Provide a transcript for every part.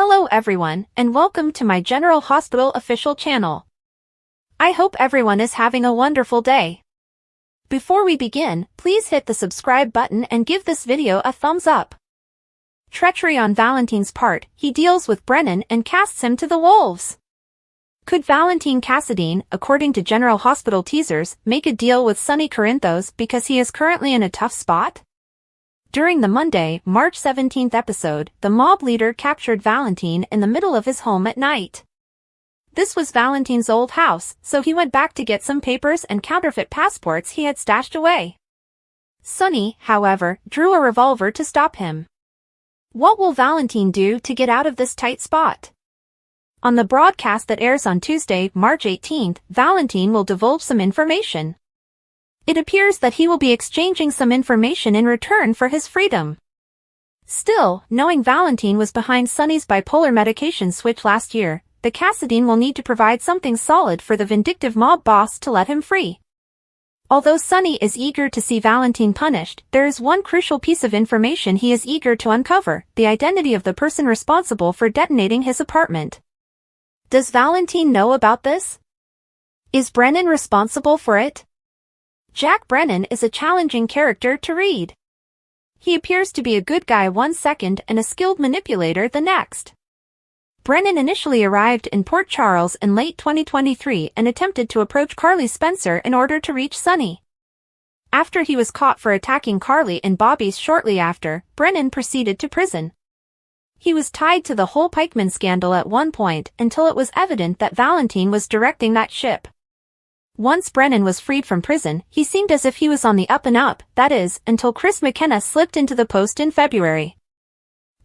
Hello everyone, and welcome to my General Hospital official channel. I hope everyone is having a wonderful day. Before we begin, please hit the subscribe button and give this video a thumbs up. Treachery on Valentin's part, he deals with Brennan and casts him to the wolves. Could Valentin Cassadine, according to General Hospital teasers, make a deal with Sonny Corinthos because he is currently in a tough spot? During the Monday, March 17th episode, the mob leader captured Valentin in the middle of his home at night. This was Valentin's old house, so he went back to get some papers and counterfeit passports he had stashed away. Sonny, however, drew a revolver to stop him. What will Valentin do to get out of this tight spot? On the broadcast that airs on Tuesday, March 18th, Valentin will divulge some information. It appears that he will be exchanging some information in return for his freedom. Still, knowing Valentin was behind Sonny's bipolar medication switch last year, the Cassadine will need to provide something solid for the vindictive mob boss to let him free. Although Sonny is eager to see Valentin punished, there is one crucial piece of information he is eager to uncover: the identity of the person responsible for detonating his apartment. Does Valentin know about this? Is Brennan responsible for it? Jack Brennan is a challenging character to read. He appears to be a good guy one second and a skilled manipulator the next. Brennan initially arrived in Port Charles in late 2023 and attempted to approach Carly Spencer in order to reach Sonny. After he was caught for attacking Carly and Bobby's shortly after, Brennan proceeded to prison. He was tied to the whole Pikeman scandal at one point until it was evident that Valentin was directing that ship. Once Brennan was freed from prison, he seemed as if he was on the up and up, that is, until Chris McKenna slipped into the post in February.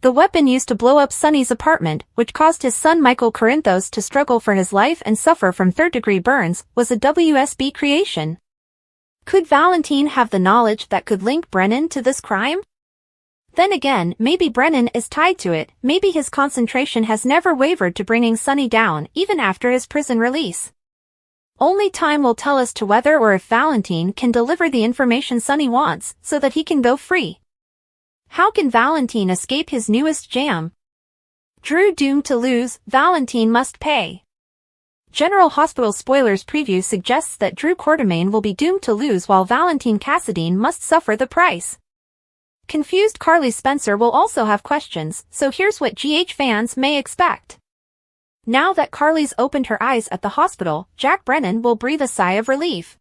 The weapon used to blow up Sonny's apartment, which caused his son Michael Corinthos to struggle for his life and suffer from third-degree burns, was a WSB creation. Could Valentin have the knowledge that could link Brennan to this crime? Then again, maybe Brennan is tied to it, maybe his concentration has never wavered to bringing Sonny down, even after his prison release. Only time will tell as to whether or if Valentin can deliver the information Sonny wants, so that he can go free. How can Valentin escape his newest jam? Drew doomed to lose, Valentin must pay. General Hospital spoilers preview suggests that Drew Quartermain will be doomed to lose while Valentin Cassadine must suffer the price. Confused Carly Spencer will also have questions, so here's what GH fans may expect. Now that Carly's opened her eyes at the hospital, Jack Brennan will breathe a sigh of relief.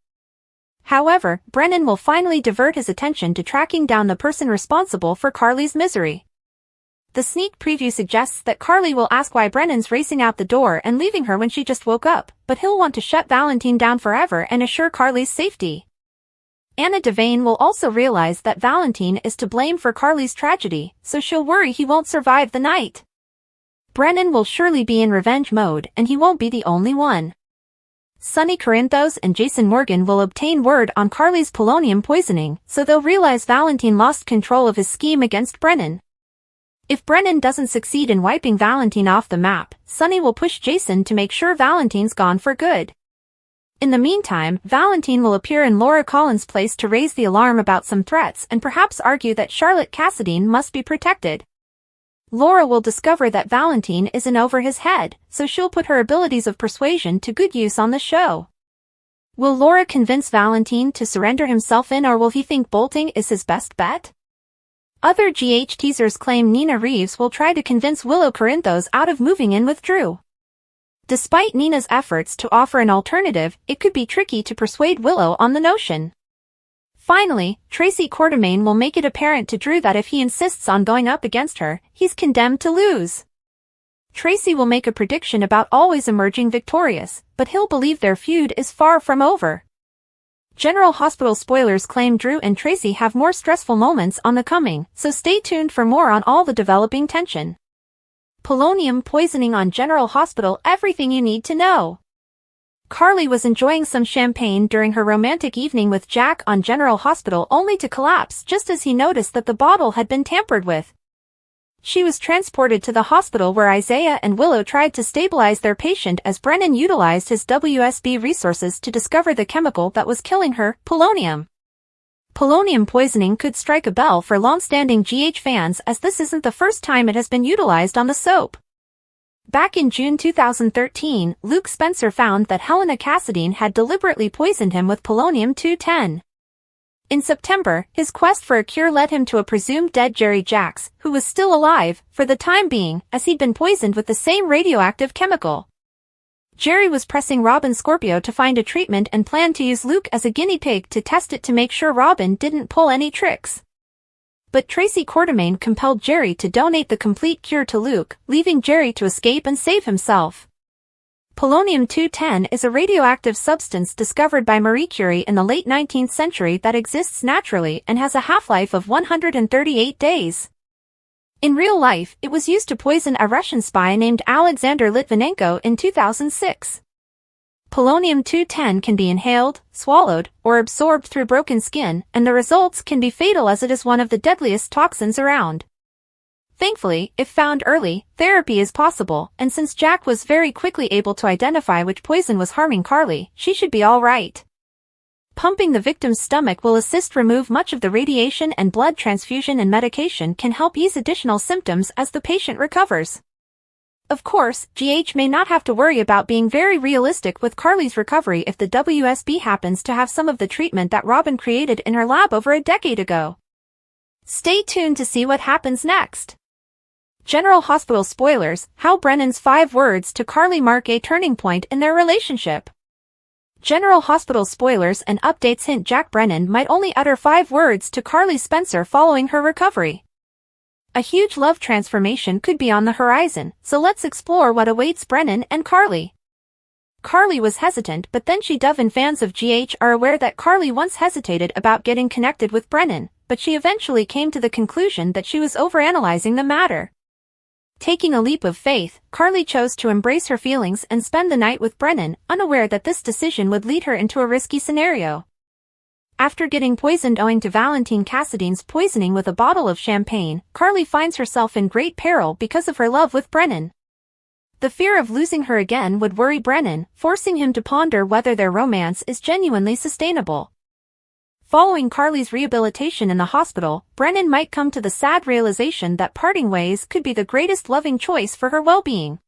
However, Brennan will finally divert his attention to tracking down the person responsible for Carly's misery. The sneak preview suggests that Carly will ask why Brennan's racing out the door and leaving her when she just woke up, but he'll want to shut Valentin down forever and assure Carly's safety. Anna Devane will also realize that Valentin is to blame for Carly's tragedy, so she'll worry he won't survive the night. Brennan will surely be in revenge mode, and he won't be the only one. Sonny Corinthos and Jason Morgan will obtain word on Carly's polonium poisoning, so they'll realize Valentin lost control of his scheme against Brennan. If Brennan doesn't succeed in wiping Valentin off the map, Sonny will push Jason to make sure Valentin's gone for good. In the meantime, Valentin will appear in Laura Collins' place to raise the alarm about some threats and perhaps argue that Charlotte Cassadine must be protected. Laura will discover that Valentin isn't over his head, so she'll put her abilities of persuasion to good use on the show. Will Laura convince Valentin to surrender himself in, or will he think bolting is his best bet? Other GH teasers claim Nina Reeves will try to convince Willow Corinthos out of moving in with Drew. Despite Nina's efforts to offer an alternative, it could be tricky to persuade Willow on the notion. Finally, Tracy Quartermain will make it apparent to Drew that if he insists on going up against her, he's condemned to lose. Tracy will make a prediction about always emerging victorious, but he'll believe their feud is far from over. General Hospital spoilers claim Drew and Tracy have more stressful moments on the coming, so stay tuned for more on all the developing tension. Polonium poisoning on General Hospital, everything you need to know. Carly was enjoying some champagne during her romantic evening with Jack on General Hospital, only to collapse just as he noticed that the bottle had been tampered with. She was transported to the hospital where Isaiah and Willow tried to stabilize their patient as Brennan utilized his WSB resources to discover the chemical that was killing her, polonium. Polonium poisoning could strike a bell for long-standing GH fans, as this isn't the first time it has been utilized on the soap. Back in June 2013, Luke Spencer found that Helena Cassadine had deliberately poisoned him with polonium-210. In September, his quest for a cure led him to a presumed dead Jerry Jacks, who was still alive, for the time being, as he'd been poisoned with the same radioactive chemical. Jerry was pressing Robin Scorpio to find a treatment and planned to use Luke as a guinea pig to test it to make sure Robin didn't pull any tricks. But Tracy Quartermaine compelled Jerry to donate the complete cure to Luke, leaving Jerry to escape and save himself. Polonium-210 is a radioactive substance discovered by Marie Curie in the late 19th century that exists naturally and has a half-life of 138 days. In real life, it was used to poison a Russian spy named Alexander Litvinenko in 2006. Polonium-210 can be inhaled, swallowed, or absorbed through broken skin, and the results can be fatal as it is one of the deadliest toxins around. Thankfully, if found early, therapy is possible, and since Jack was very quickly able to identify which poison was harming Carly, she should be all right. Pumping the victim's stomach will assist remove much of the radiation, and blood transfusion and medication can help ease additional symptoms as the patient recovers. Of course, GH may not have to worry about being very realistic with Carly's recovery if the WSB happens to have some of the treatment that Robin created in her lab over a decade ago. Stay tuned to see what happens next. General Hospital spoilers: how Brennan's 5 words to Carly mark a turning point in their relationship. General Hospital spoilers and updates hint Jack Brennan might only utter 5 words to Carly Spencer following her recovery. A huge love transformation could be on the horizon, so let's explore what awaits Brennan and Carly. Carly was hesitant, but then she dove, and fans of GH are aware that Carly once hesitated about getting connected with Brennan, but she eventually came to the conclusion that she was overanalyzing the matter. Taking a leap of faith, Carly chose to embrace her feelings and spend the night with Brennan, unaware that this decision would lead her into a risky scenario. After getting poisoned owing to Valentin Cassadine's poisoning with a bottle of champagne, Carly finds herself in great peril because of her love with Brennan. The fear of losing her again would worry Brennan, forcing him to ponder whether their romance is genuinely sustainable. Following Carly's rehabilitation in the hospital, Brennan might come to the sad realization that parting ways could be the greatest loving choice for her well-being.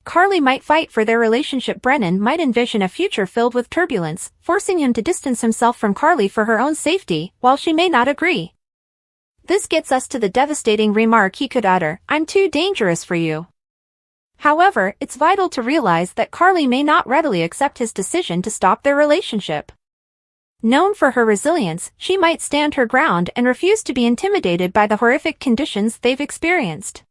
Carly might fight for their relationship. Brennan might envision a future filled with turbulence, forcing him to distance himself from Carly for her own safety, while she may not agree. This gets us to the devastating remark he could utter: "I'm too dangerous for you." However, it's vital to realize that Carly may not readily accept his decision to stop their relationship. Known for her resilience, she might stand her ground and refuse to be intimidated by the horrific conditions they've experienced.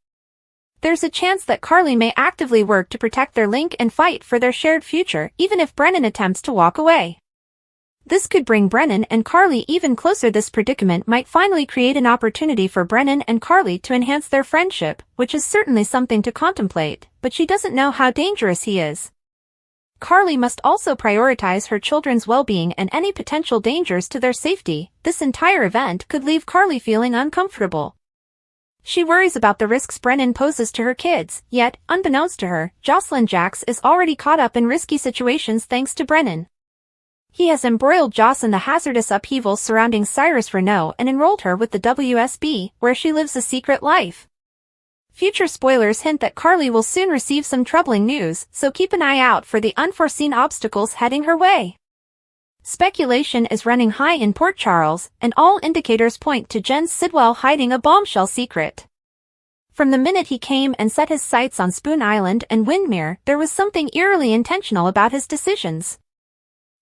There's a chance that Carly may actively work to protect their link and fight for their shared future, even if Brennan attempts to walk away. This could bring Brennan and Carly even closer. This predicament might finally create an opportunity for Brennan and Carly to enhance their friendship, which is certainly something to contemplate, but she doesn't know how dangerous he is. Carly must also prioritize her children's well-being and any potential dangers to their safety. This entire event could leave Carly feeling uncomfortable. She worries about the risks Brennan poses to her kids, yet, unbeknownst to her, Jocelyn Jacks is already caught up in risky situations thanks to Brennan. He has embroiled Joss in the hazardous upheavals surrounding Cyrus Renault and enrolled her with the WSB, where she lives a secret life. Future spoilers hint that Carly will soon receive some troubling news, so keep an eye out for the unforeseen obstacles heading her way. Speculation is running high in Port Charles, and all indicators point to Jens Sidwell hiding a bombshell secret. From the minute he came and set his sights on Spoon Island and Windmere, there was something eerily intentional about his decisions.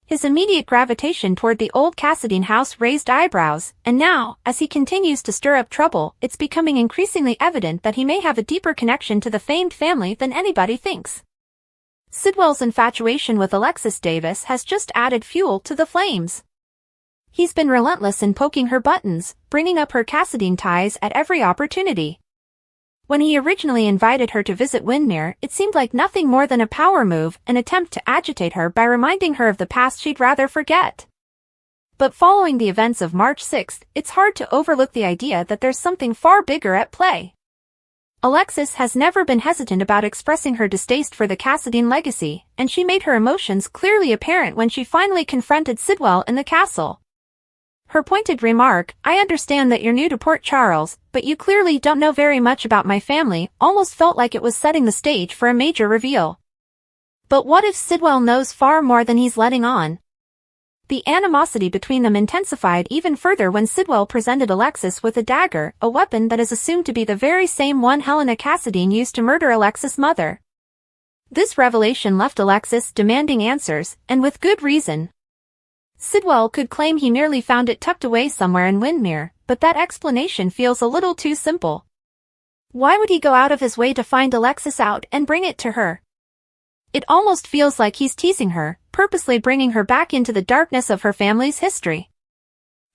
His immediate gravitation toward the old Cassadine house raised eyebrows, and now, as he continues to stir up trouble, it's becoming increasingly evident that he may have a deeper connection to the famed family than anybody thinks. Sidwell's infatuation with Alexis Davis has just added fuel to the flames. He's been relentless in poking her buttons, bringing up her Cassadine ties at every opportunity. When he originally invited her to visit Windmere, it seemed like nothing more than a power move, an attempt to agitate her by reminding her of the past she'd rather forget. But following the events of March 6th, it's hard to overlook the idea that there's something far bigger at play. Alexis has never been hesitant about expressing her distaste for the Cassadine legacy, and she made her emotions clearly apparent when she finally confronted Sidwell in the castle. Her pointed remark, "I understand that you're new to Port Charles, but you clearly don't know very much about my family," almost felt like it was setting the stage for a major reveal. But what if Sidwell knows far more than he's letting on? The animosity between them intensified even further when Sidwell presented Alexis with a dagger, a weapon that is assumed to be the very same one Helena Cassadine used to murder Alexis' mother. This revelation left Alexis demanding answers, and with good reason. Sidwell could claim he merely found it tucked away somewhere in Windermere, but that explanation feels a little too simple. Why would he go out of his way to find Alexis out and bring it to her? It almost feels like he's teasing her, purposely bringing her back into the darkness of her family's history.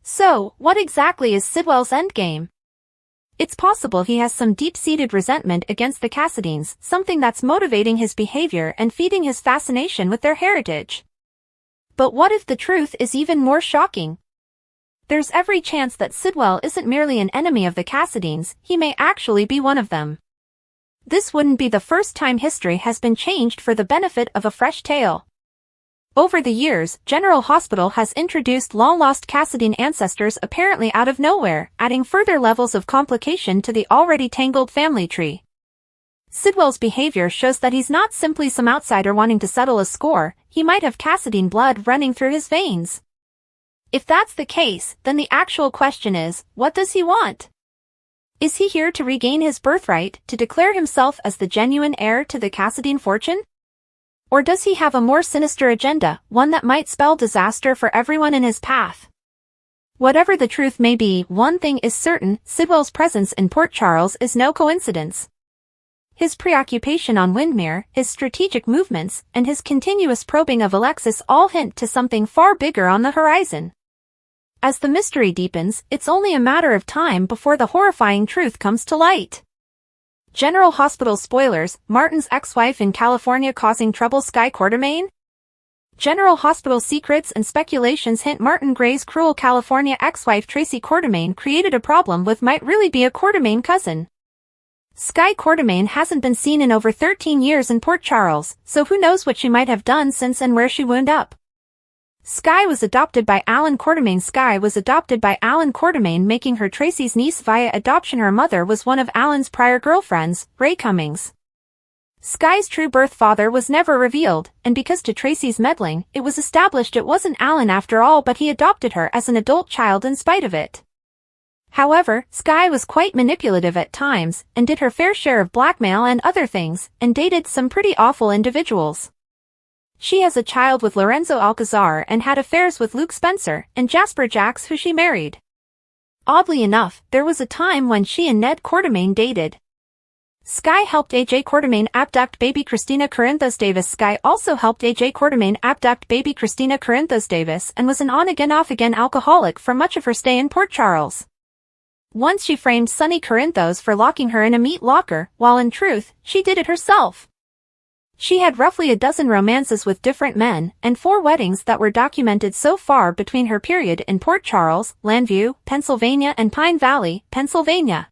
So, what exactly is Sidwell's endgame? It's possible he has some deep-seated resentment against the Cassadines, something that's motivating his behavior and feeding his fascination with their heritage. But what if the truth is even more shocking? There's every chance that Sidwell isn't merely an enemy of the Cassadines, he may actually be one of them. This wouldn't be the first time history has been changed for the benefit of a fresh tale. Over the years, General Hospital has introduced long-lost Cassadine ancestors apparently out of nowhere, adding further levels of complication to the already tangled family tree. Sidwell's behavior shows that he's not simply some outsider wanting to settle a score, he might have Cassadine blood running through his veins. If that's the case, then the actual question is, what does he want? Is he here to regain his birthright, to declare himself as the genuine heir to the Cassadine fortune? Or does he have a more sinister agenda, one that might spell disaster for everyone in his path? Whatever the truth may be, one thing is certain, Sidwell's presence in Port Charles is no coincidence. His preoccupation on Windermere, his strategic movements, and his continuous probing of Alexis all hint to something far bigger on the horizon. As the mystery deepens, it's only a matter of time before the horrifying truth comes to light. General Hospital spoilers, Martin's ex-wife in California causing trouble. Skye Quartermaine? General Hospital secrets and speculations hint Martin Gray's cruel California ex-wife Tracy Quartermaine created a problem with might really be a Quartermaine cousin. Skye Quartermaine hasn't been seen in over 13 years in Port Charles, so who knows what she might have done since and where she wound up. Skye was adopted by Alan Quartermaine. Skye was adopted by Alan Quartermaine, making her Tracy's niece via adoption. Her mother was one of Alan's prior girlfriends, Ray Cummings. Skye's true birth father was never revealed, and because to Tracy's meddling, it was established it wasn't Alan after all, but he adopted her as an adult child in spite of it. However, Skye was quite manipulative at times, and did her fair share of blackmail and other things, and dated some pretty awful individuals. She has a child with Lorenzo Alcazar and had affairs with Luke Spencer and Jasper Jacks, who she married. Oddly enough, there was a time when she and Ned Quartermaine dated. Skye helped A.J. Quartermaine abduct baby Christina Corinthos Davis. Skye also helped A.J. Quartermaine abduct baby Christina Corinthos Davis and was an on-again off-again alcoholic for much of her stay in Port Charles. Once she framed Sonny Corinthos for locking her in a meat locker, while in truth, she did it herself. She had roughly a dozen romances with different men, and 4 weddings that were documented so far between her period in Port Charles, Landview, Pennsylvania and Pine Valley, Pennsylvania.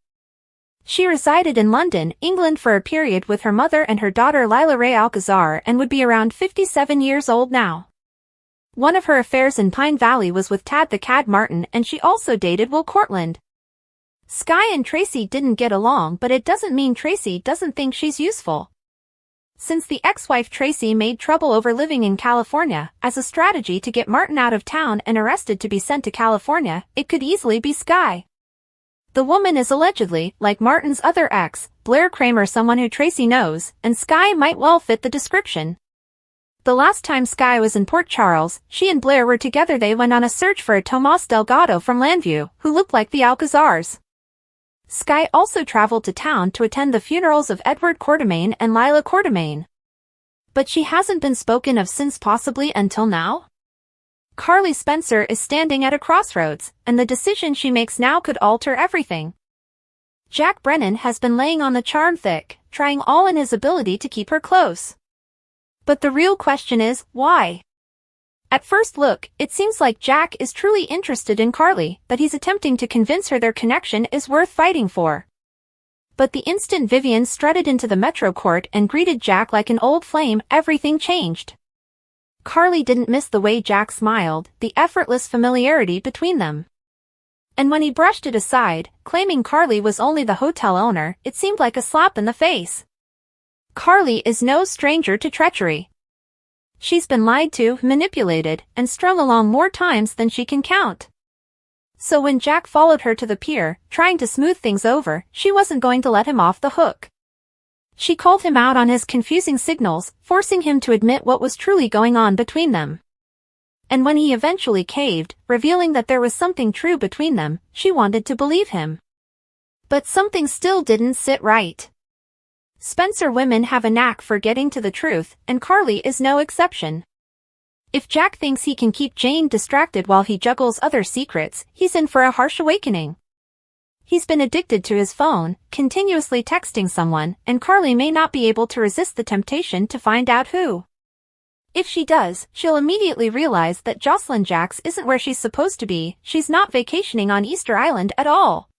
She resided in London, England for a period with her mother and her daughter Lila Ray Alcazar and would be around 57 years old now. One of her affairs in Pine Valley was with Tad the Cad Martin, and she also dated Will Cortland. Skye and Tracy didn't get along, but it doesn't mean Tracy doesn't think she's useful. Since the ex-wife Tracy made trouble over living in California, as a strategy to get Martin out of town and arrested to be sent to California, it could easily be Skye. The woman is allegedly, like Martin's other ex, Blair Kramer, someone who Tracy knows, and Skye might well fit the description. The last time Skye was in Port Charles, she and Blair were together. They went on a search for a Tomas Delgado from Landview, who looked like the Alcazars. Skye also traveled to town to attend the funerals of Edward Quartermaine and Lila Quartermaine. But she hasn't been spoken of since, possibly until now? Carly Spencer is standing at a crossroads, and the decision she makes now could alter everything. Jack Brennan has been laying on the charm thick, trying all in his ability to keep her close. But the real question is, why? At first look, it seems like Jack is truly interested in Carly, but he's attempting to convince her their connection is worth fighting for. But the instant Vivian strutted into the Metro Court and greeted Jack like an old flame, everything changed. Carly didn't miss the way Jack smiled, the effortless familiarity between them. And when he brushed it aside, claiming Carly was only the hotel owner, it seemed like a slap in the face. Carly is no stranger to treachery. She's been lied to, manipulated, and strung along more times than she can count. So when Jack followed her to the pier, trying to smooth things over, she wasn't going to let him off the hook. She called him out on his confusing signals, forcing him to admit what was truly going on between them. And when he eventually caved, revealing that there was something true between them, she wanted to believe him. But something still didn't sit right. Spencer women have a knack for getting to the truth, and Carly is no exception. If Jack thinks he can keep Jane distracted while he juggles other secrets, he's in for a harsh awakening. He's been addicted to his phone, continuously texting someone, and Carly may not be able to resist the temptation to find out who. If she does, she'll immediately realize that Jocelyn Jacks isn't where she's supposed to be. She's not vacationing on Easter Island at all.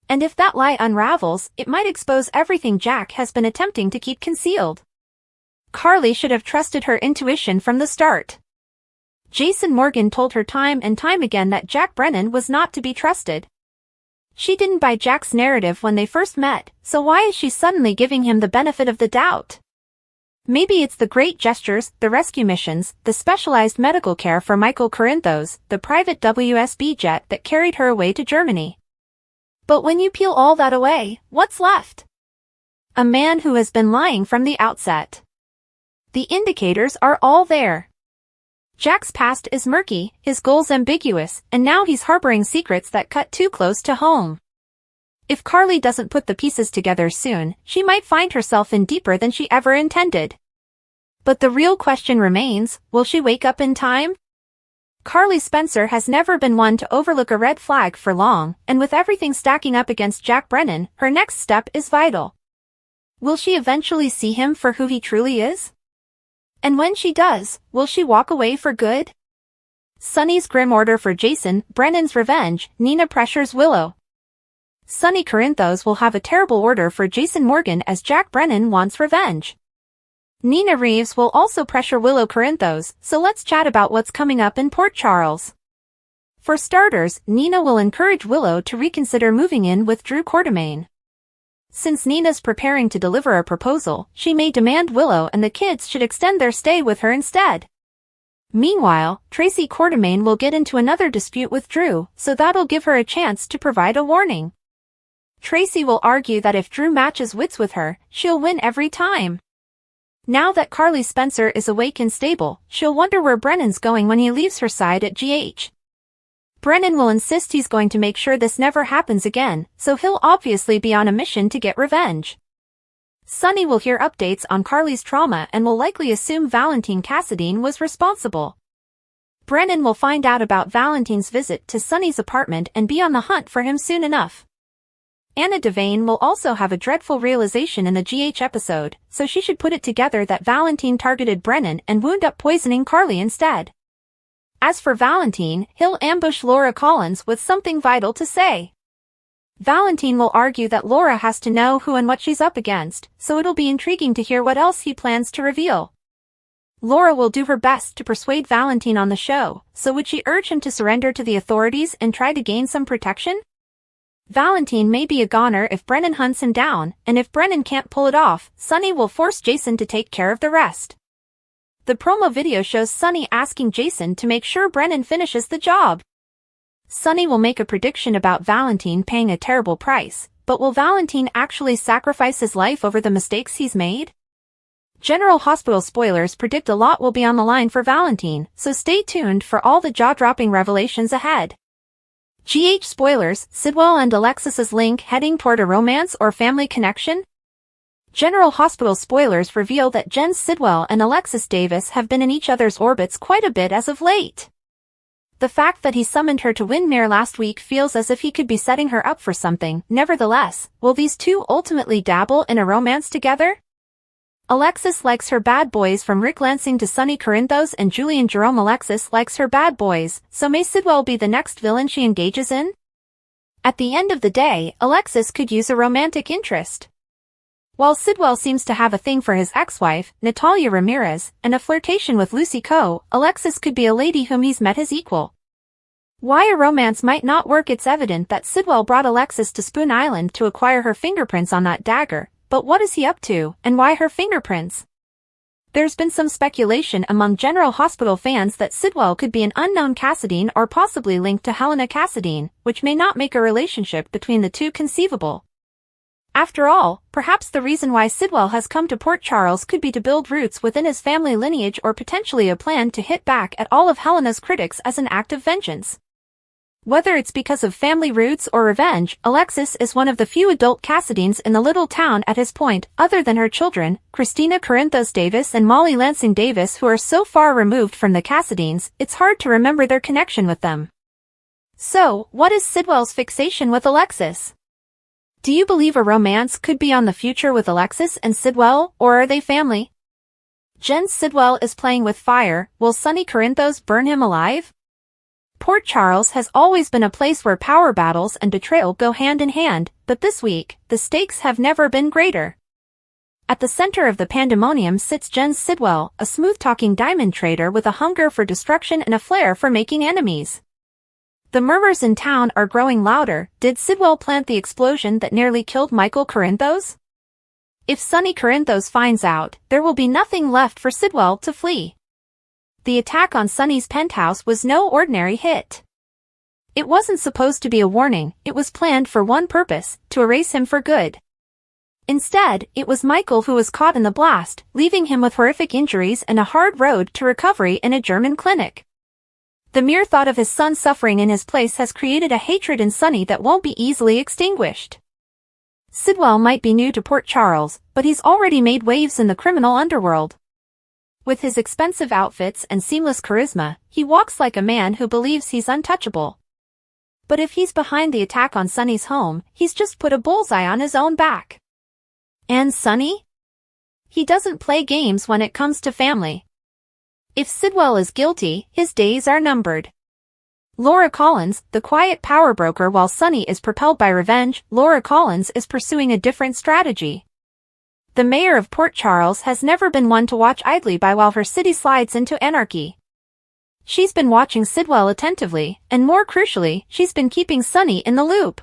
And if that lie unravels, it might expose everything Jack has been attempting to keep concealed. Carly should have trusted her intuition from the start. Jason Morgan told her time and time again that Jack Brennan was not to be trusted. She didn't buy Jack's narrative when they first met, so why is she suddenly giving him the benefit of the doubt? Maybe it's the great gestures, the rescue missions, the specialized medical care for Michael Corinthos, the private WSB jet that carried her away to Germany. But when you peel all that away, what's left? A man who has been lying from the outset. The indicators are all there. Jack's past is murky, his goals ambiguous, and now he's harboring secrets that cut too close to home. If Carly doesn't put the pieces together soon, she might find herself in deeper than she ever intended. But the real question remains, will she wake up in time? Carly Spencer has never been one to overlook a red flag for long, and with everything stacking up against Jack Brennan, her next step is vital. Will she eventually see him for who he truly is? And when she does, will she walk away for good? Sonny's grim order for Jason, Brennan's revenge, Nina pressures Willow. Sonny Corinthos will have a terrible order for Jason Morgan as Jack Brennan wants revenge. Nina Reeves will also pressure Willow Corinthos, so let's chat about what's coming up in Port Charles. For starters, Nina will encourage Willow to reconsider moving in with Drew Quartermaine. Since Nina's preparing to deliver a proposal, she may demand Willow and the kids should extend their stay with her instead. Meanwhile, Tracy Quartermaine will get into another dispute with Drew, so that'll give her a chance to provide a warning. Tracy will argue that if Drew matches wits with her, she'll win every time. Now that Carly Spencer is awake and stable, she'll wonder where Brennan's going when he leaves her side at GH. Brennan will insist he's going to make sure this never happens again, so he'll obviously be on a mission to get revenge. Sonny will hear updates on Carly's trauma and will likely assume Valentin Cassadine was responsible. Brennan will find out about Valentin's visit to Sonny's apartment and be on the hunt for him soon enough. Anna Devane will also have a dreadful realization in the GH episode, so she should put it together that Valentin targeted Brennan and wound up poisoning Carly instead. As for Valentin, he'll ambush Laura Collins with something vital to say. Valentin will argue that Laura has to know who and what she's up against, so it'll be intriguing to hear what else he plans to reveal. Laura will do her best to persuade Valentin on the show, so would she urge him to surrender to the authorities and try to gain some protection? Valentin may be a goner if Brennan hunts him down, and if Brennan can't pull it off, Sonny will force Jason to take care of the rest. The promo video shows Sonny asking Jason to make sure Brennan finishes the job. Sonny will make a prediction about Valentin paying a terrible price, but will Valentin actually sacrifice his life over the mistakes he's made? General Hospital spoilers predict a lot will be on the line for Valentin, so stay tuned for all the jaw-dropping revelations ahead. GH spoilers, Sidwell and Alexis's link heading toward a romance or family connection? General Hospital spoilers reveal that Jen Sidwell and Alexis Davis have been in each other's orbits quite a bit as of late. The fact that he summoned her to Windmere last week feels as if he could be setting her up for something. Nevertheless, will these two ultimately dabble in a romance together? Alexis likes her bad boys from Rick Lansing to Sonny Corinthos and Julian Jerome. Alexis likes her bad boys, so may Sidwell be the next villain she engages in? At the end of the day, Alexis could use a romantic interest. While Sidwell seems to have a thing for his ex-wife, Natalia Ramirez, and a flirtation with Lucy Coe, Alexis could be a lady whom he's met his equal. Why a romance might not work. It's evident that Sidwell brought Alexis to Spoon Island to acquire her fingerprints on that dagger, but what is he up to, and why her fingerprints? There's been some speculation among General Hospital fans that Sidwell could be an unknown Cassadine or possibly linked to Helena Cassadine, which may not make a relationship between the two conceivable. After all, perhaps the reason why Sidwell has come to Port Charles could be to build roots within his family lineage, or potentially a plan to hit back at all of Helena's critics as an act of vengeance. Whether it's because of family roots or revenge, Alexis is one of the few adult Cassadines in the little town at his point, other than her children, Christina Corinthos Davis and Molly Lansing Davis, who are so far removed from the Cassadines, it's hard to remember their connection with them. So, what is Sidwell's fixation with Alexis? Do you believe a romance could be on the future with Alexis and Sidwell, or are they family? Jen Sidwell is playing with fire. Will Sonny Corinthos burn him alive? Port Charles has always been a place where power battles and betrayal go hand in hand, but this week, the stakes have never been greater. At the center of the pandemonium sits Jen Sidwell, a smooth-talking diamond trader with a hunger for destruction and a flair for making enemies. The murmurs in town are growing louder. Did Sidwell plant the explosion that nearly killed Michael Corinthos? If Sonny Corinthos finds out, there will be nothing left for Sidwell to flee. The attack on Sonny's penthouse was no ordinary hit. It wasn't supposed to be a warning, it was planned for one purpose, to erase him for good. Instead, it was Michael who was caught in the blast, leaving him with horrific injuries and a hard road to recovery in a German clinic. The mere thought of his son suffering in his place has created a hatred in Sonny that won't be easily extinguished. Sidwell might be new to Port Charles, but he's already made waves in the criminal underworld. With his expensive outfits and seamless charisma, he walks like a man who believes he's untouchable. But if he's behind the attack on Sonny's home, he's just put a bullseye on his own back. And Sonny? He doesn't play games when it comes to family. If Sidwell is guilty, his days are numbered. Laura Collins, the quiet power broker while Sonny is propelled by revenge, Laura Collins is pursuing a different strategy. The mayor of Port Charles has never been one to watch idly by while her city slides into anarchy. She's been watching Sidwell attentively, and more crucially, she's been keeping Sonny in the loop.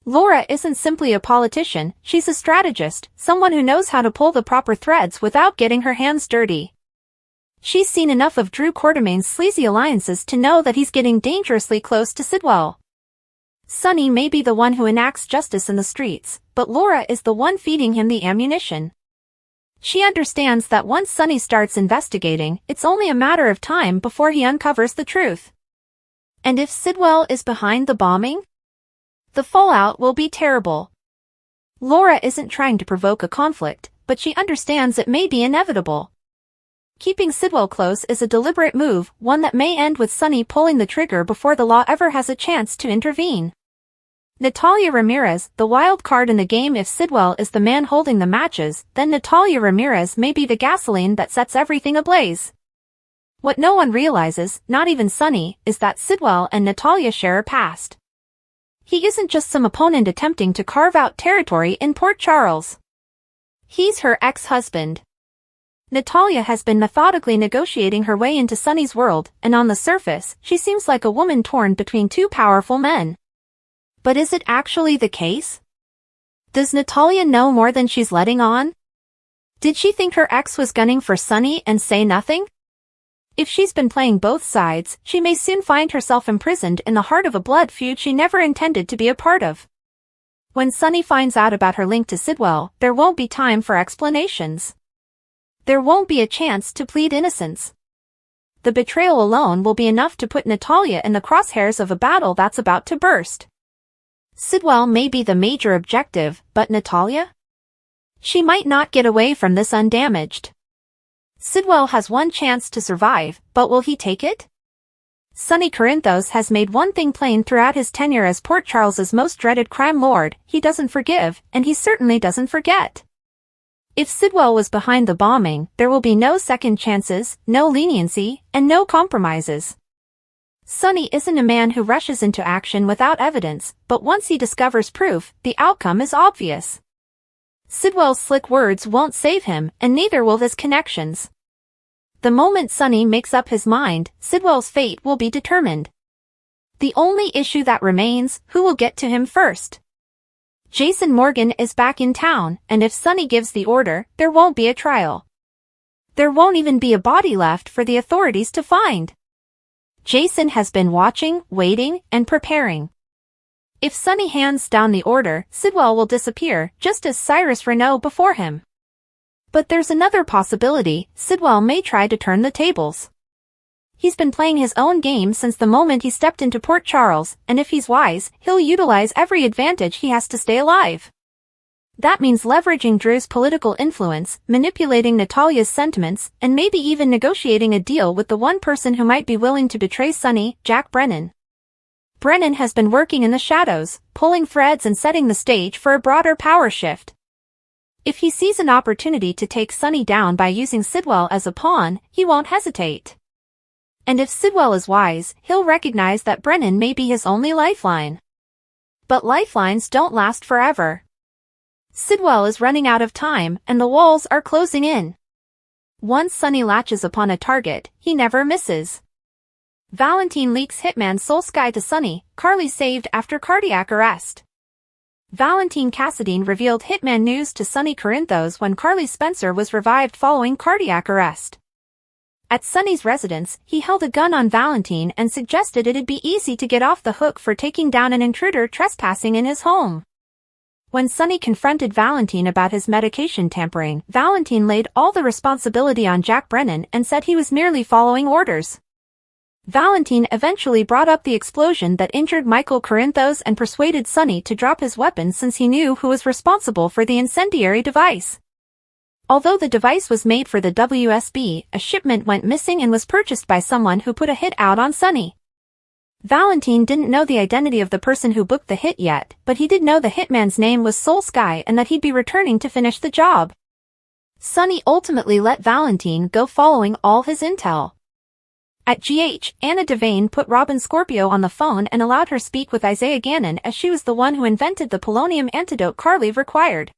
Laura isn't simply a politician, she's a strategist, someone who knows how to pull the proper threads without getting her hands dirty. She's seen enough of Drew Quartermain's sleazy alliances to know that he's getting dangerously close to Sidwell. Sonny may be the one who enacts justice in the streets, but Laura is the one feeding him the ammunition. She understands that once Sonny starts investigating, it's only a matter of time before he uncovers the truth. And if Sidwell is behind the bombing? The fallout will be terrible. Laura isn't trying to provoke a conflict, but she understands it may be inevitable. Keeping Sidwell close is a deliberate move, one that may end with Sonny pulling the trigger before the law ever has a chance to intervene. Natalia Ramirez, the wild card in the game. If Sidwell is the man holding the matches, then Natalia Ramirez may be the gasoline that sets everything ablaze. What no one realizes, not even Sonny, is that Sidwell and Natalia share a past. He isn't just some opponent attempting to carve out territory in Port Charles. He's her ex-husband. Natalia has been methodically negotiating her way into Sonny's world, and on the surface, she seems like a woman torn between two powerful men. But is it actually the case? Does Natalia know more than she's letting on? Did she think her ex was gunning for Sonny and say nothing? If she's been playing both sides, she may soon find herself imprisoned in the heart of a blood feud she never intended to be a part of. When Sonny finds out about her link to Sidwell, there won't be time for explanations. There won't be a chance to plead innocence. The betrayal alone will be enough to put Natalia in the crosshairs of a battle that's about to burst. Sidwell may be the major objective, but Natalia? She might not get away from this undamaged. Sidwell has one chance to survive, but will he take it? Sonny Corinthos has made one thing plain throughout his tenure as Port Charles's most dreaded crime lord: he doesn't forgive, and he certainly doesn't forget. If Sidwell was behind the bombing, there will be no second chances, no leniency, and no compromises. Sonny isn't a man who rushes into action without evidence, but once he discovers proof, the outcome is obvious. Sidwell's slick words won't save him, and neither will his connections. The moment Sonny makes up his mind, Sidwell's fate will be determined. The only issue that remains, who will get to him first? Jason Morgan is back in town, and if Sonny gives the order, there won't be a trial. There won't even be a body left for the authorities to find. Jason has been watching, waiting, and preparing. If Sonny hands down the order, Sidwell will disappear, just as Cyrus Renaud before him. But there's another possibility: Sidwell may try to turn the tables. He's been playing his own game since the moment he stepped into Port Charles, and if he's wise, he'll utilize every advantage he has to stay alive. That means leveraging Drew's political influence, manipulating Natalia's sentiments, and maybe even negotiating a deal with the one person who might be willing to betray Sonny, Jack Brennan. Brennan has been working in the shadows, pulling threads and setting the stage for a broader power shift. If he sees an opportunity to take Sonny down by using Sidwell as a pawn, he won't hesitate. And if Sidwell is wise, he'll recognize that Brennan may be his only lifeline. But lifelines don't last forever. Sidwell is running out of time, and the walls are closing in. Once Sonny latches upon a target, he never misses. Valentin leaks Hitman Soul Sky to Sonny, Carly saved after cardiac arrest. Valentin Cassadine revealed Hitman news to Sonny Corinthos when Carly Spencer was revived following cardiac arrest. At Sonny's residence, he held a gun on Valentin and suggested it'd be easy to get off the hook for taking down an intruder trespassing in his home. When Sonny confronted Valentin about his medication tampering, Valentin laid all the responsibility on Jack Brennan and said he was merely following orders. Valentin eventually brought up the explosion that injured Michael Corinthos and persuaded Sonny to drop his weapon since he knew who was responsible for the incendiary device. Although the device was made for the WSB, a shipment went missing and was purchased by someone who put a hit out on Sonny. Valentin didn't know the identity of the person who booked the hit yet, but he did know the hitman's name was Soul Sky and that he'd be returning to finish the job. Sonny ultimately let Valentin go following all his intel. At GH, Anna Devane put Robin Scorpio on the phone and allowed her speak with Isaiah Gannon as she was the one who invented the polonium antidote Carly required.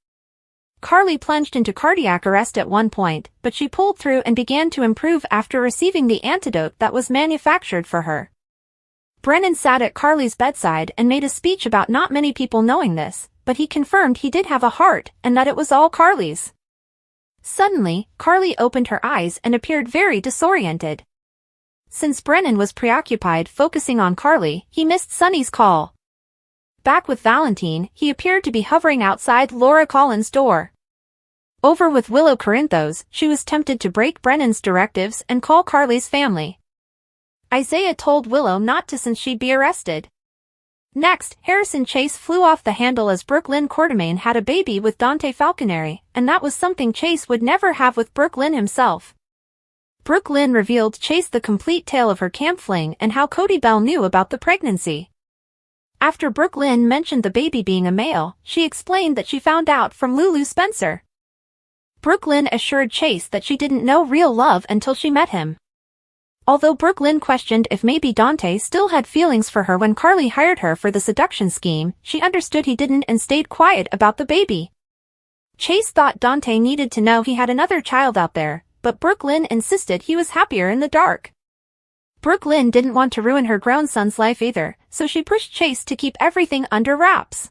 Carly plunged into cardiac arrest at one point, but she pulled through and began to improve after receiving the antidote that was manufactured for her. Brennan sat at Carly's bedside and made a speech about not many people knowing this, but he confirmed he did have a heart and that it was all Carly's. Suddenly, Carly opened her eyes and appeared very disoriented. Since Brennan was preoccupied focusing on Carly, he missed Sonny's call. Back with Valentin, he appeared to be hovering outside Laura Collins' door. Over with Willow Corinthos, she was tempted to break Brennan's directives and call Carly's family. Isaiah told Willow not to since she'd be arrested. Next, Harrison Chase flew off the handle as Brooke Lynn Quartermain had a baby with Dante Falconeri, and that was something Chase would never have with Brooke Lynn himself. Brooke Lynn revealed Chase the complete tale of her camp fling and how Cody Bell knew about the pregnancy. After Brooke Lynn mentioned the baby being a male, she explained that she found out from Lulu Spencer. Brooke Lynn assured Chase that she didn't know real love until she met him. Although Brooke Lynn questioned if maybe Dante still had feelings for her when Carly hired her for the seduction scheme, she understood he didn't and stayed quiet about the baby. Chase thought Dante needed to know he had another child out there, but Brooke Lynn insisted he was happier in the dark. Brooke Lynn didn't want to ruin her grown son's life either, so she pushed Chase to keep everything under wraps.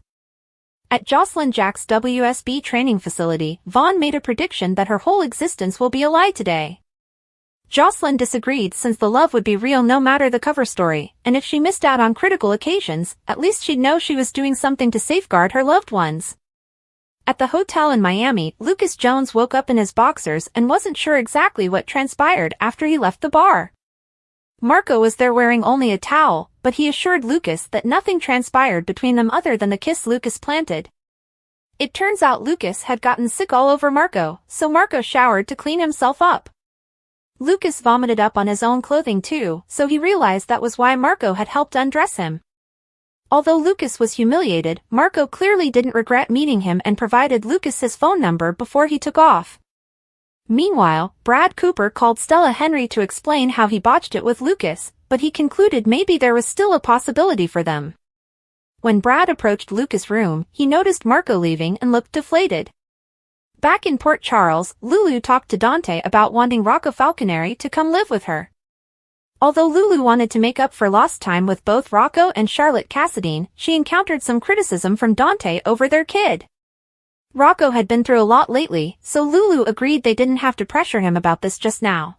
At Jocelyn Jack's WSB training facility, Vaughn made a prediction that her whole existence will be a lie today. Jocelyn disagreed since the love would be real no matter the cover story, and if she missed out on critical occasions, at least she'd know she was doing something to safeguard her loved ones. At the hotel in Miami, Lucas Jones woke up in his boxers and wasn't sure exactly what transpired after he left the bar. Marco was there wearing only a towel, but he assured Lucas that nothing transpired between them other than the kiss Lucas planted. It turns out Lucas had gotten sick all over Marco, so Marco showered to clean himself up. Lucas vomited up on his own clothing too, so he realized that was why Marco had helped undress him. Although Lucas was humiliated, Marco clearly didn't regret meeting him and provided Lucas his phone number before he took off. Meanwhile, Brad Cooper called Stella Henry to explain how he botched it with Lucas, but he concluded maybe there was still a possibility for them. When Brad approached Lucas' room, he noticed Marco leaving and looked deflated. Back in Port Charles, Lulu talked to Dante about wanting Rocco Falconeri to come live with her. Although Lulu wanted to make up for lost time with both Rocco and Charlotte Cassadine, she encountered some criticism from Dante over their kid. Rocco had been through a lot lately, so Lulu agreed they didn't have to pressure him about this just now.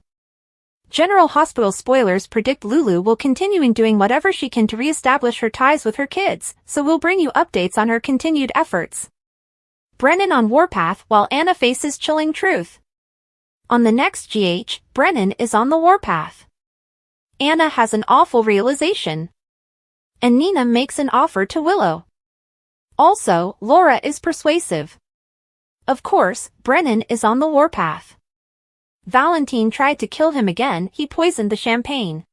General Hospital spoilers predict Lulu will continue doing whatever she can to re-establish her ties with her kids, so we'll bring you updates on her continued efforts. Brennan on warpath while Anna faces chilling truth. On the next GH, Brennan is on the warpath. Anna has an awful realization. And Nina makes an offer to Willow. Also, Laura is persuasive. Of course, Brennan is on the warpath. Valentin tried to kill him again, he poisoned the champagne.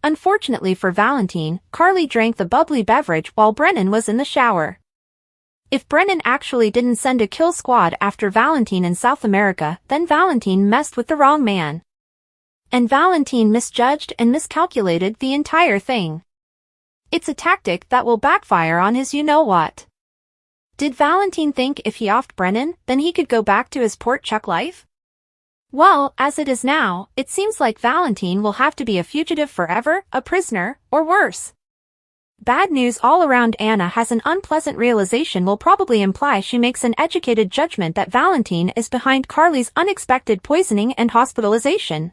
Unfortunately for Valentin, Carly drank the bubbly beverage while Brennan was in the shower. If Brennan actually didn't send a kill squad after Valentin in South America, then Valentin messed with the wrong man. And Valentin misjudged and miscalculated the entire thing. It's a tactic that will backfire on his you-know-what. Did Valentin think if he offed Brennan, then he could go back to his pork chuck life? Well, as it is now, it seems like Valentin will have to be a fugitive forever, a prisoner, or worse. Bad news all around. Anna has an unpleasant realization will probably imply she makes an educated judgment that Valentin is behind Carly's unexpected poisoning and hospitalization.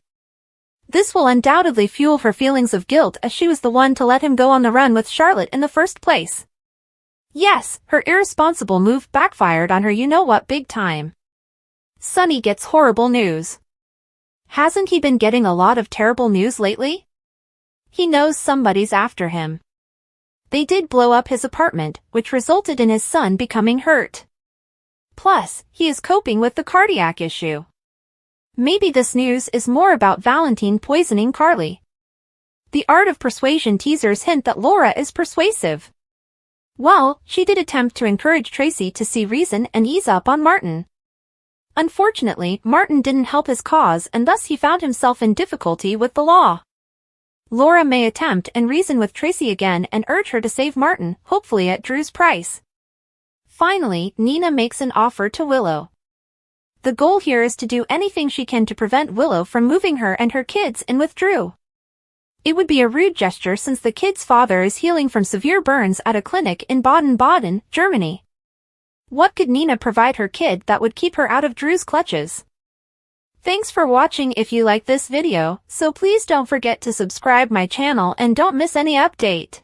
This will undoubtedly fuel her feelings of guilt as she was the one to let him go on the run with Charlotte in the first place. Yes, her irresponsible move backfired on her you-know-what big time. Sonny gets horrible news. Hasn't he been getting a lot of terrible news lately? He knows somebody's after him. They did blow up his apartment, which resulted in his son becoming hurt. Plus, he is coping with the cardiac issue. Maybe this news is more about Valentin poisoning Carly. The art of persuasion teasers hint that Laura is persuasive. Well, she did attempt to encourage Tracy to see reason and ease up on Martin. Unfortunately, Martin didn't help his cause and thus he found himself in difficulty with the law. Laura may attempt and reason with Tracy again and urge her to save Martin, hopefully at Drew's price. Finally, Nina makes an offer to Willow. The goal here is to do anything she can to prevent Willow from moving her and her kids in with Drew. It would be a rude gesture since the kid's father is healing from severe burns at a clinic in Baden-Baden, Germany. What could Nina provide her kid that would keep her out of Drew's clutches? Thanks for watching. If you like this video, so please don't forget to subscribe my channel and don't miss any update.